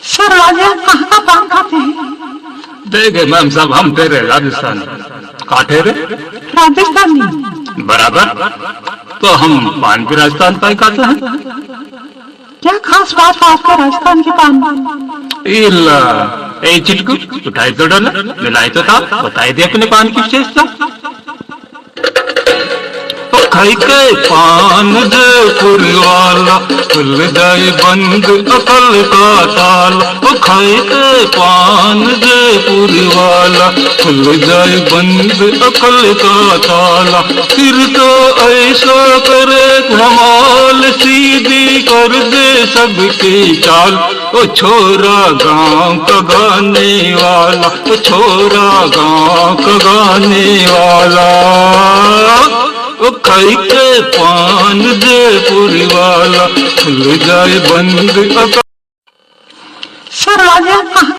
Sir राजन कहाँ का पान खाते हैं? देखे मैम साहब, हम तेरे राजस्थान का ठहरे राजस्थानी बराबर, तो हम पान भी राजस्थान का ही खाते हैं। क्या खास बात है आपका राजस्थान के पान? इल्ला ए चिटकू उठाई तो डाला, मिलाई तो था, बताई दे अपने पान की विशेषता। खाई के पान जयपुर वाला खुल जाए बंद अकल का ताला। वो खाई के पान जयपुर वाला खुल जाए बंद अकल का ताला। फिर तो ऐसा करे धमाल, सीधी कर दे सबकी चाल। ओ छोरा गांव का गाने वाला, ओ छोरा गांव का गाने वाला। ओ खाई के पान जयपुर वाला खुल जाए बंद। सर राजन कहाँ